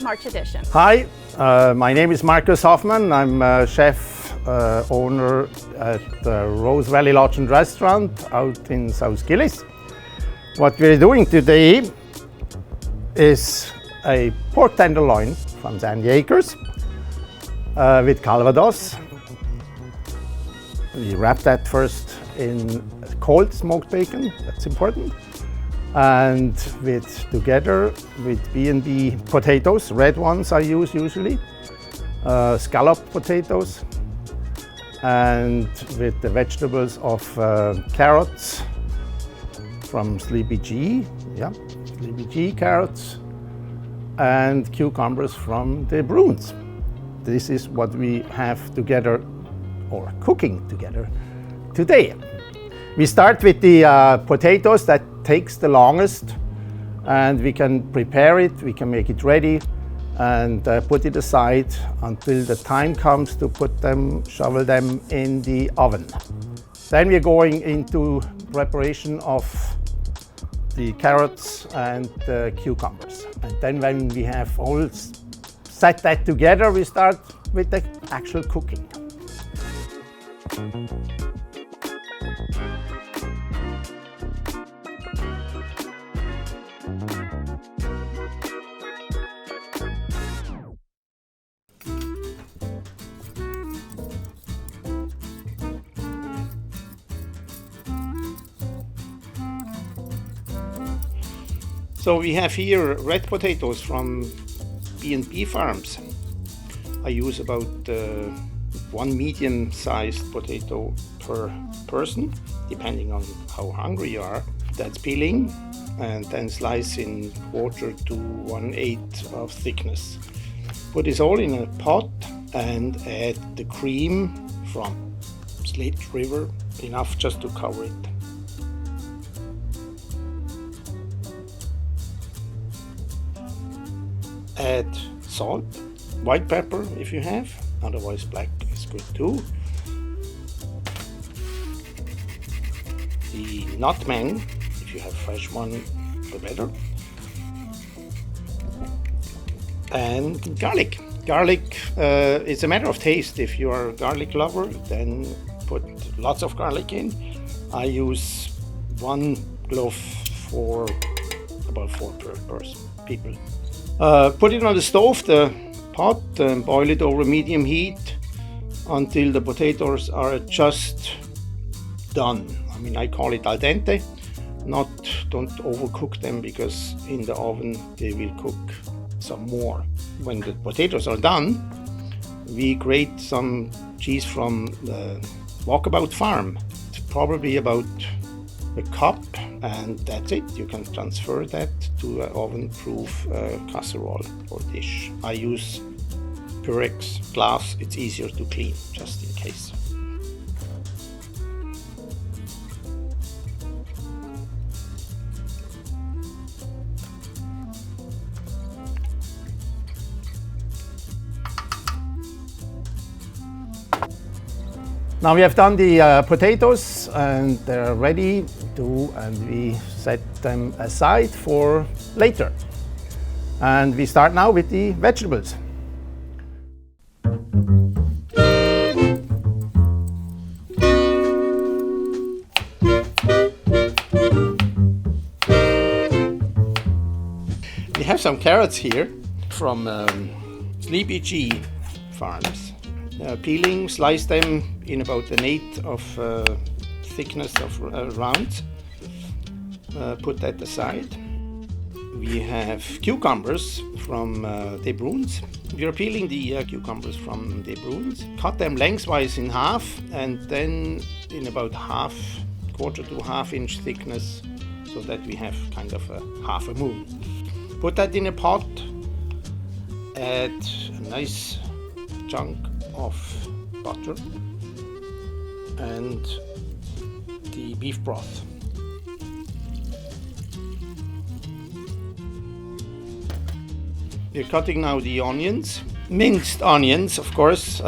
March edition. Hi, my name is Markus Hofmann. I'm chef owner at the Rose Valley Lodge and Restaurant out in South Gillies. What we're doing today is a pork tenderloin from Sandy Acres with Calvados. We wrap that first in cold smoked bacon, that's important. And together with B&B potatoes, red ones I use usually, scalloped potatoes, and with the vegetables of carrots from Sleepy G, carrots, and cucumbers from DeBruin. This is what we have together, or cooking together, today. We start with the potatoes. That takes the longest, and we can prepare it, we can make it ready, and put it aside until the time comes to shovel them in the oven. Then we're going into preparation of the carrots and the cucumbers. And then when we have all set that together, we start with the actual cooking. So we have here red potatoes from B&B Farms. I use about one medium-sized potato per person, depending on how hungry you are. That's peeling, and then slice in 1/4 to 1/8 of thickness. Put this all in a pot and add the cream from Slate River, enough just to cover it. Add salt, white pepper if you have, otherwise black is good too. The nutmeg, if you have fresh one, the better. And garlic. Garlic is a matter of taste. If you are a garlic lover, then put lots of garlic in. I use 1 clove for about 4 people. Put it on the stove, the pot, and boil it over medium heat until the potatoes are just done. I mean, I call it al dente. Don't overcook them, because in the oven they will cook some more. When the potatoes are done, we grate some cheese from the Walkabout Farm. It's probably about a cup, and that's it. You can transfer that to an oven-proof casserole or dish. I use Pyrex glass. It's easier to clean, just in case. Now we have done the potatoes and they're ready and we set them aside for later. And we start now with the vegetables. We have some carrots here from Sleepy G Farms. Peeling, slice them in about 1/8 of thickness of rounds. Put that aside. We have cucumbers from DeBruin. We are peeling the cucumbers from DeBruin. Cut them lengthwise in half, and then in about 1/4 to 1/2 inch thickness, so that we have kind of a half a moon. Put that in a pot. Add a nice chunk of butter and the beef broth. We're cutting now the onions, minced onions, of course,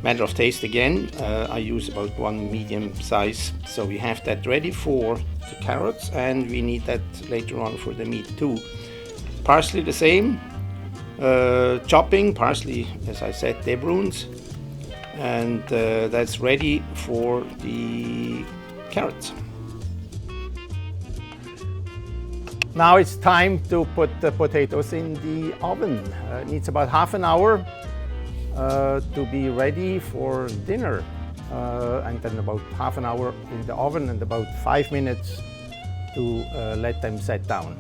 matter of taste again. I use about 1 medium size, so we have that ready for the carrots, and we need that later on for the meat too. Parsley the same, Chopping parsley, as I said, DeBruins, and that's ready for the carrots. Now it's time to put the potatoes in the oven. It needs about half an hour to be ready for dinner, and then about half an hour in the oven and about 5 minutes to let them set down.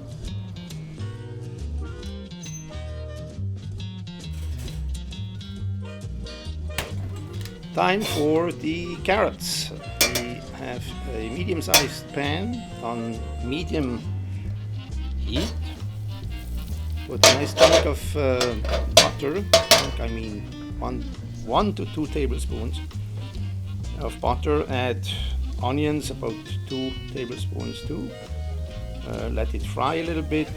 Time for the carrots. We have a medium-sized pan on medium heat. Put a nice chunk of butter. I mean, one to 2 tablespoons of butter. Add onions, about 2 tablespoons too. Let it fry a little bit.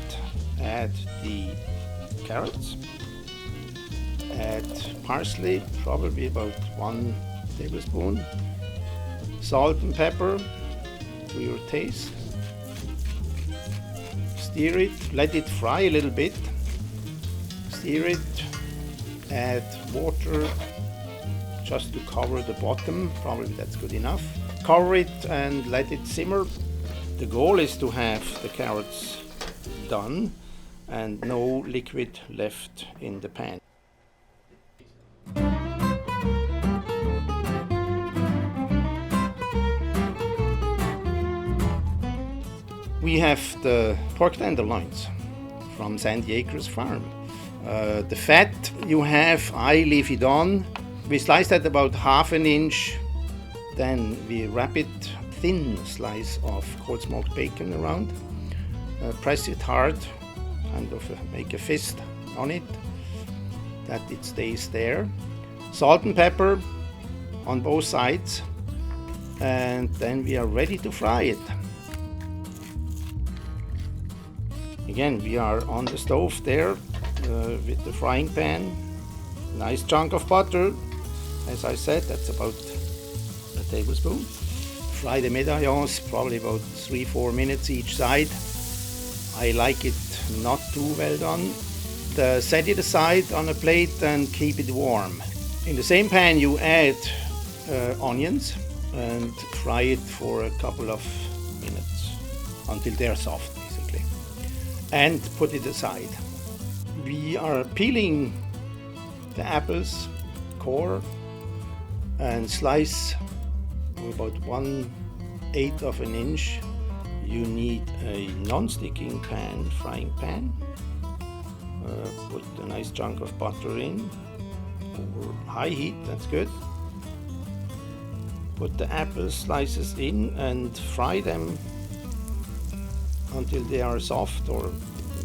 Add the carrots. Add parsley, probably about 1 tablespoon. Salt and pepper to your taste. Stir it, let it fry a little bit. Stir it, add water just to cover the bottom, probably that's good enough. Cover it and let it simmer. The goal is to have the carrots done and no liquid left in the pan. We have the pork tenderloins from Sandy Acres Farm. The fat you have, I leave it on. We slice that about ½ an inch. Then we wrap it thin slice of cold smoked bacon around. Press it hard, kind of make a fist on it, that it stays there. Salt and pepper on both sides. And then we are ready to fry it. Again, we are on the stove there with the frying pan. Nice chunk of butter. As I said, that's about a tablespoon. Fry the medallions, probably about 3-4 minutes each side. I like it not too well done. Set it aside on a plate and keep it warm. In the same pan you add onions and fry it for a couple of minutes until they're soft. And put it aside. We are peeling the apples core and slice about 1/8 of an inch. You need a non-sticking pan, frying pan. Put a nice chunk of butter in over high heat, that's good. Put the apple slices in and fry them until they are soft, or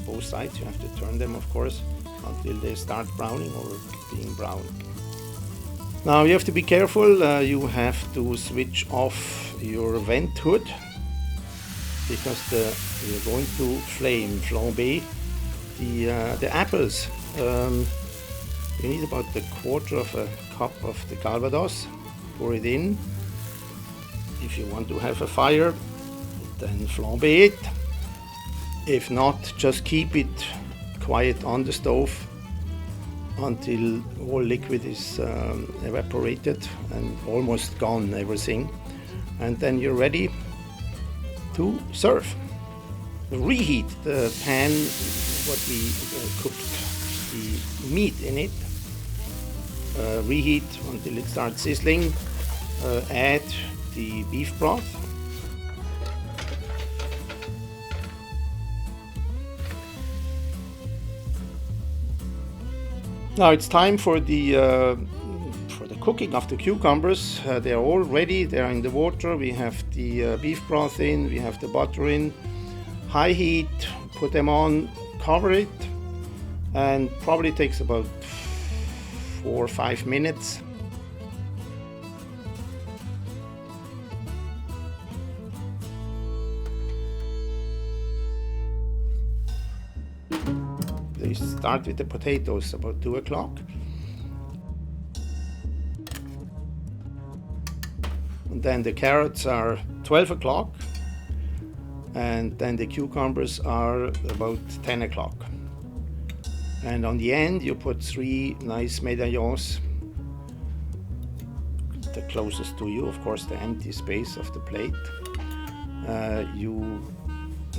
both sides. You have to turn them, of course, until they start browning or being brown. Now you have to be careful. You have to switch off your vent hood because you're going to flambe the apples. You need about 1/4 cup of the Calvados. Pour it in. If you want to have a fire, then flambe it. If not, just keep it quiet on the stove until all liquid is evaporated and almost gone, everything. And then you're ready to serve. Reheat the pan, what we cooked the meat in it. Reheat until it starts sizzling. Add the beef broth. Now it's time for the cooking of the cucumbers. They are all ready. They are in the water. We have the beef broth in. We have the butter in. High heat. Put them on. Cover it, and probably takes about 4 or 5 minutes. They start with the potatoes about 2 o'clock. And then the carrots are 12 o'clock. And then the cucumbers are about 10 o'clock. And on the end, you put 3 nice medallions. The closest to you, of course, the empty space of the plate. You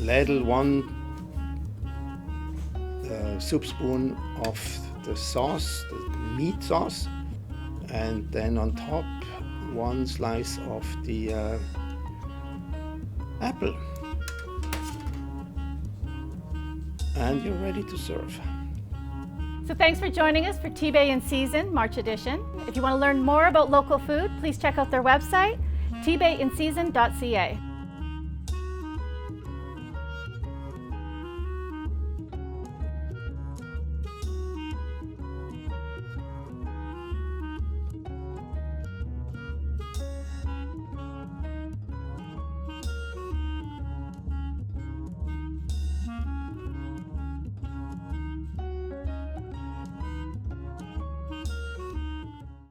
ladle 1 soup spoon of the sauce, the meat sauce, and then on top 1 slice of the apple. And you're ready to serve. So thanks for joining us for T-Bay in Season, March edition. If you want to learn more about local food, please check out their website, tbayinseason.ca.